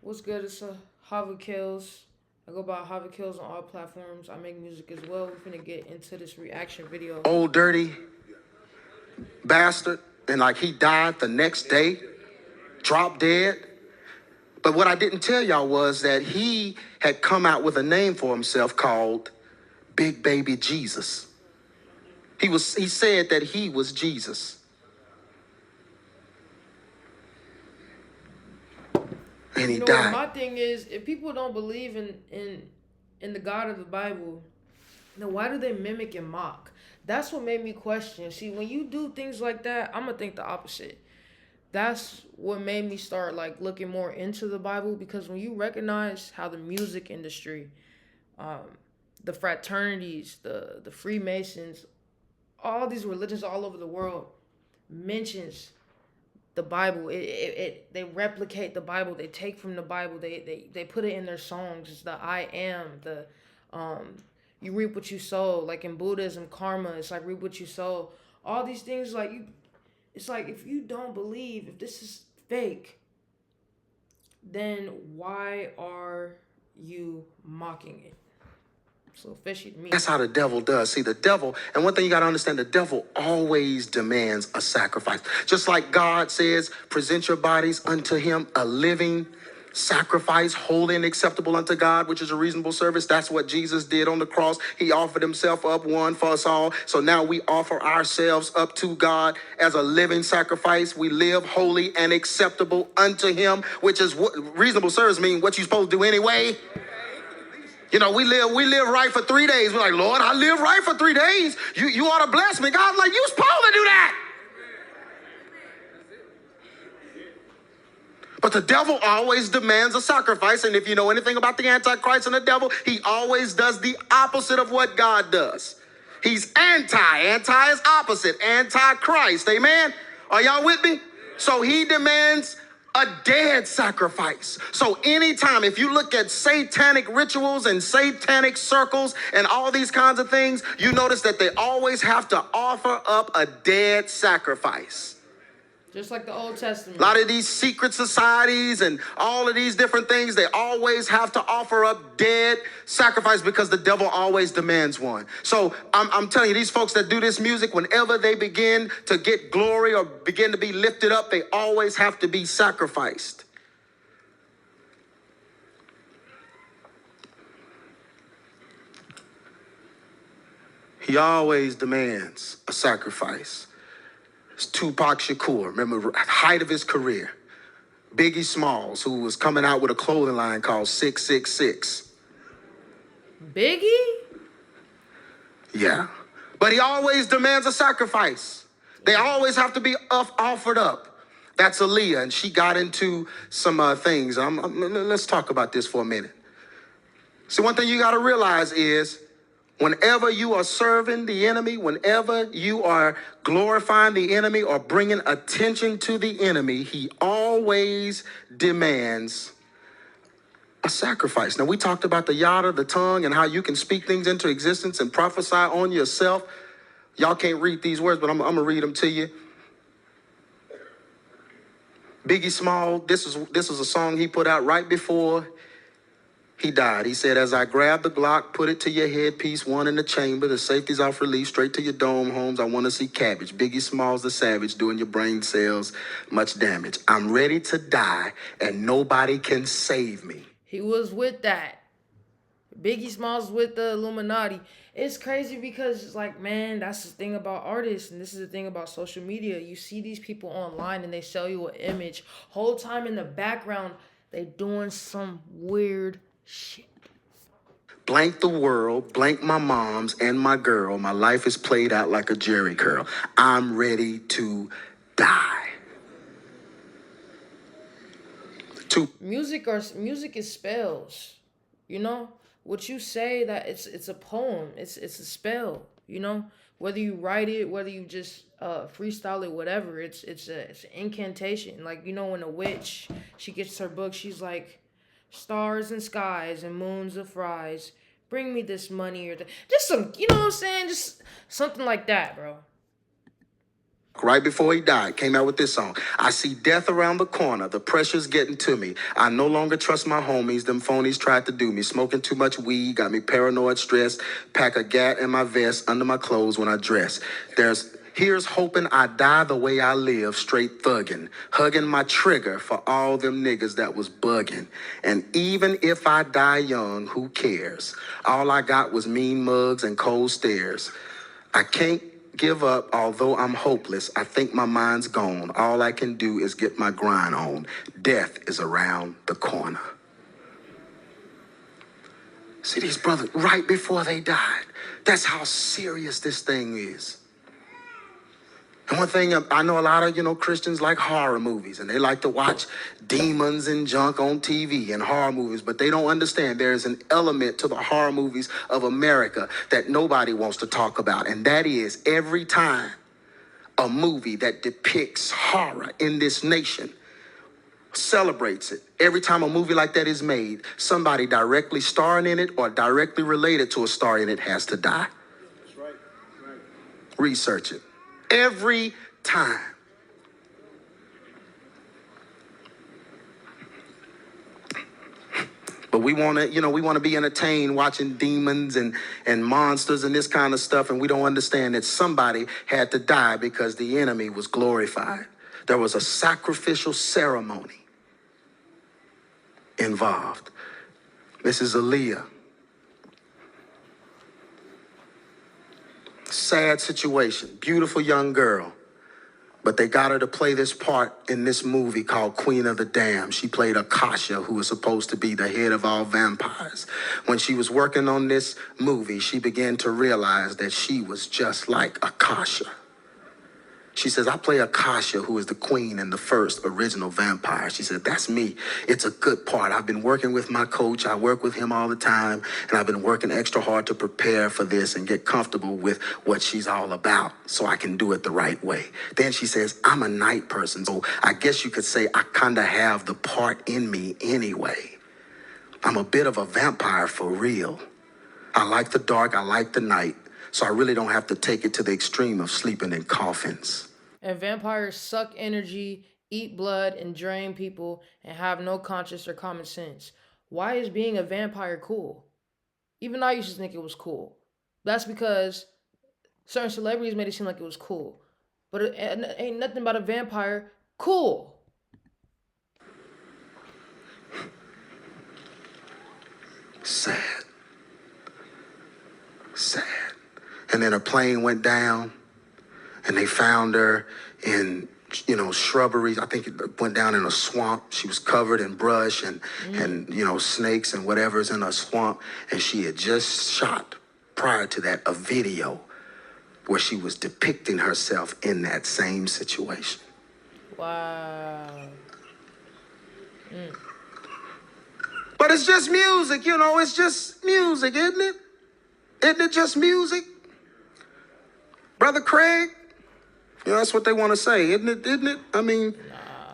What's good? It's Hava Kills. I go by Hava Kills on all platforms. I make music as well. We're finna get into this reaction video. Old dirty bastard, and like he died the next day, dropped dead. But what I didn't tell y'all was that he had come out with a name for himself called Big Baby Jesus. He said that he was Jesus. And he You know what died. my thing is? If people don't believe in the God of the Bible, then why do they mimic and mock? That's what made me question. See, when you do things like that, I'm gonna think the opposite. That's what made me start like looking more into the Bible, because when you recognize how the music industry, um, the fraternities, the Freemasons, all these religions all over the world mentions the Bible. They replicate the Bible. They take from the Bible. They put it in their songs. It's the I am, the um you reap what you sow. Like in Buddhism, karma, it's like reap what you sow. All these things, like you, it's like if you don't believe, if this is fake, then why are you mocking it? So fishy to me. That's how the devil does. See, the devil, and one thing you got to understand, the devil always demands a sacrifice. Just like God says, present your bodies unto him a living sacrifice, holy and acceptable unto God, which is a reasonable service. That's what Jesus did on the cross. He offered himself up one for us all. So now we offer ourselves up to God as a living sacrifice. We live holy and acceptable unto him, which is what reasonable service means, what you're supposed to do anyway. You know, we live right for 3 days. We're like, Lord, I live right for 3 days. You ought to bless me. God's like, you supposed to do that. But the devil always demands a sacrifice. And if you know anything about the Antichrist and the devil, he always does the opposite of what God does. He's anti. Anti is opposite. Anti-Christ. Amen? Are y'all with me? So he demands a dead sacrifice. So anytime, if you look at satanic rituals and satanic circles and all these kinds of things, you notice that they always have to offer up a dead sacrifice. Just like the Old Testament. A lot of these secret societies and all of these different things, they always have to offer up dead sacrifice because the devil always demands one. So I'm telling you, these folks that do this music, whenever they begin to get glory or begin to be lifted up, they always have to be sacrificed. He always demands a sacrifice. It's Tupac Shakur, remember, height of his career. Biggie Smalls, who was coming out with a clothing line called 666. Biggie? Yeah. But he always demands a sacrifice. They always have to be offered up. That's Aaliyah, and she got into some things. Let's talk about this for a minute. See, one thing you got to realize is whenever you are serving the enemy, whenever you are glorifying the enemy or bringing attention to the enemy, he always demands a sacrifice. Now, we talked about the yada, the tongue, and how you can speak things into existence and prophesy on yourself. Y'all can't read these words, but I'm going to read them to you. Biggie Small, this was a song he put out right before he died. He said, as I grab the Glock, put it to your headpiece, one in the chamber, the safety's off release, straight to your dome homes, I want to see cabbage. Biggie Smalls the savage, doing your brain cells much damage. I'm ready to die, and nobody can save me. He was with that. Biggie Smalls with the Illuminati. It's crazy because it's like, man, that's the thing about artists, and this is the thing about social media. You see these people online and they sell you an image. Whole time in the background, they doing some weird shit. Blank the world, blank my moms and my girl. My life is played out like a Jerry curl. I'm ready to die. Music is spells. You know? What you say, that it's a poem. It's a spell, you know? Whether you write it, whether you just freestyle it, whatever, it's an incantation. Like, you know, when a witch, she gets her book, she's like, stars and skies and moons of fries, bring me this money, or just some, you know what I'm saying? Just something like that, bro. right before he died, came out with this song. I see death around the corner. The pressure's getting to me. I no longer trust my homies. Them phonies tried to do me. Smoking too much weed got me paranoid, stressed. Pack a gat in my vest under my clothes when I dress. Here's hoping I die the way I live, straight thuggin', hugging my trigger for all them niggas that was bugging. And even if I die young, who cares? All I got was mean mugs and cold stares. I can't give up, although I'm hopeless. I think my mind's gone. All I can do is get my grind on. Death is around the corner. See, these brothers, right before they died, that's how serious this thing is. And one thing, I know a lot of, Christians like horror movies and they like to watch demons and junk on TV and horror movies, but they don't understand there's an element to the horror movies of America that nobody wants to talk about. And that is every time a movie that depicts horror in this nation celebrates it. Every time a movie like that is made, somebody directly starring in it or directly related to a star in it has to die. That's right. Research it. Every time. But we want to be entertained watching demons and monsters and this kind of stuff, and we don't understand that somebody had to die because the enemy was glorified. There was a sacrificial ceremony involved. This is Aaliyah. Sad situation. Beautiful young girl. But they got her to play this part in this movie called Queen of the Damned. She played Akasha, who was supposed to be the head of all vampires. When she was working on this movie, she began to realize that she was just like Akasha. She says, I play Akasha, who is the queen and the first original vampire. She said, that's me. It's a good part. I've been working with my coach. I work with him all the time. And I've been working extra hard to prepare for this and get comfortable with what she's all about so I can do it the right way. Then she says, I'm a night person. So I guess you could say I kind of have the part in me anyway. I'm a bit of a vampire for real. I like the dark. I like the night. So I really don't have to take it to the extreme of sleeping in coffins. And vampires suck energy, eat blood, and drain people, and have no conscience or common sense. Why is being a vampire cool? Even I used to think it was cool. That's because certain celebrities made it seem like it was cool. But it ain't nothing about a vampire cool. Sad. Sad. And then her plane went down and they found her in, shrubberies. I think it went down in a swamp. She was covered in brush and snakes and whatever's in a swamp. And she had just shot, prior to that, a video where she was depicting herself in that same situation. Wow. But it's just music, it's just music, isn't it? Isn't it just music? Brother Craig? That's what they want to say, isn't it? I mean,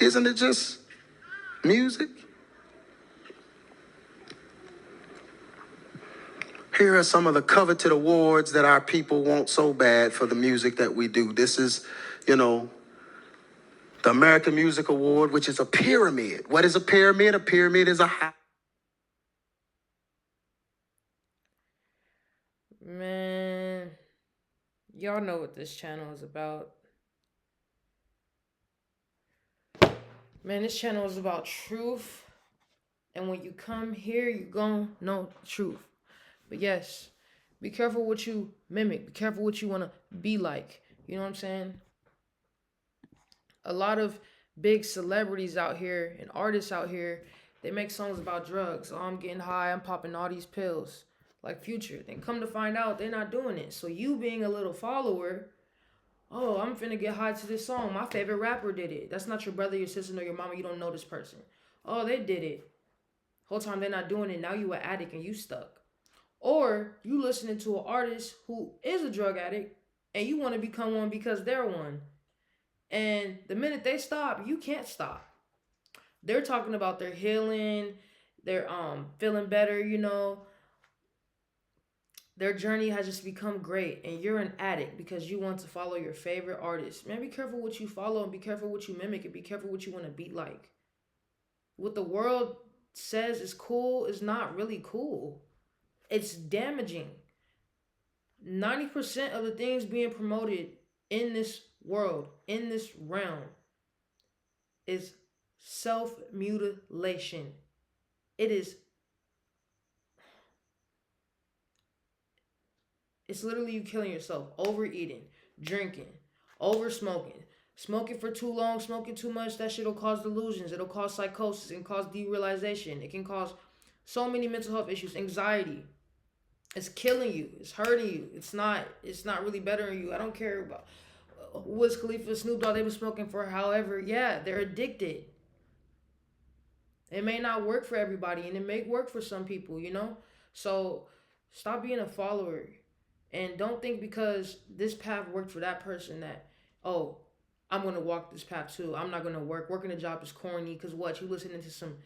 Isn't it just music? Here are some of the coveted awards that our people want so bad for the music that we do. This is, the American Music Award, which is a pyramid. What is a pyramid? A pyramid is a high. Man, y'all know what this channel is about. Man, this channel is about truth. And when you come here, you're going to know the truth. But yes, be careful what you mimic. Be careful what you want to be like. You know what I'm saying? A lot of big celebrities out here and artists out here, they make songs about drugs. Oh, I'm getting high. I'm popping all these pills. Like Future. Then come to find out, they're not doing it. So you being a little follower, oh, I'm finna get high to this song. My favorite rapper did it. That's not your brother, your sister, or your mama. You don't know this person. Oh, they did it. Whole time they're not doing it. Now you an addict and you stuck. Or you listening to an artist who is a drug addict and you want to become one because they're one. And the minute they stop, you can't stop. They're talking about their healing, they're feeling better, Their journey has just become great, and you're an addict because you want to follow your favorite artist. Man, be careful what you follow and be careful what you mimic and be careful what you want to be like. What the world says is cool is not really cool. It's damaging. 90% of the things being promoted in this world, in this realm, is self mutilation. It is, it's literally you killing yourself. Overeating, drinking, over smoking, smoking for too long, smoking too much. That shit will cause delusions. It'll cause psychosis. It can cause derealization. It can cause so many mental health issues, anxiety. It's killing you. It's hurting you. It's not really bettering you. I don't care about Wiz Khalifa, Snoop Dogg. They've been smoking for however. Yeah, they're addicted. It may not work for everybody, and it may work for some people. So stop being a follower, and don't think because this path worked for that person that, oh, I'm gonna walk this path too. I'm not gonna work. Working a job is corny. Cause what, you listening to some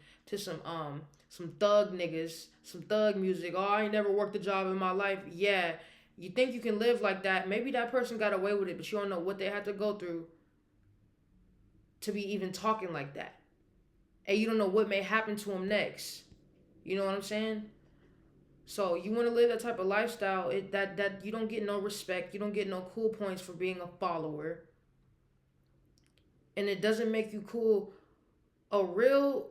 thug niggas, some thug music. Oh, I ain't never worked a job in my life. Yeah, you think you can live like that? Maybe that person got away with it, but you don't know what they had to go through to be even talking like that, and you don't know what may happen to them next. You know what I'm saying? So you want to live that type of lifestyle, that you don't get no respect, you don't get no cool points for being a follower, and it doesn't make you cool. A real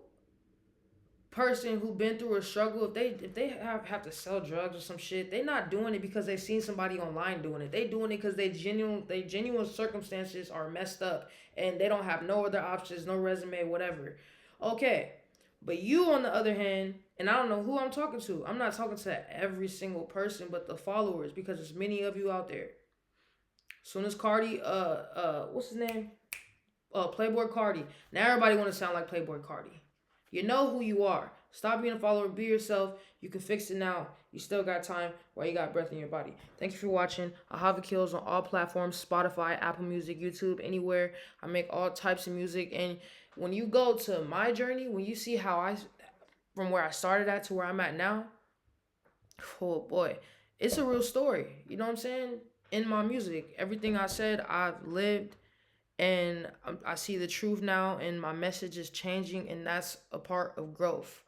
person who been through a struggle, if they have to sell drugs or some shit, they not doing it because they seen somebody online doing it. They doing it because they genuine circumstances are messed up and they don't have no other options, no resume, whatever. Okay. But you, on the other hand, and I don't know who I'm talking to. I'm not talking to every single person, but the followers, because there's many of you out there. Soon as Cardi, what's his name? Playboy Cardi. Now everybody want to sound like Playboy Cardi. You know who you are. Stop being a follower. Be yourself. You can fix it now. You still got time while you got breath in your body. Thank you for watching. Ahava Kills on all platforms: Spotify, Apple Music, YouTube, anywhere. I make all types of music. And when you go to my journey, when you see from where I started at to where I'm at now, oh boy, it's a real story. You know what I'm saying? In my music, everything I said, I've lived, and I see the truth now, and my message is changing, and that's a part of growth.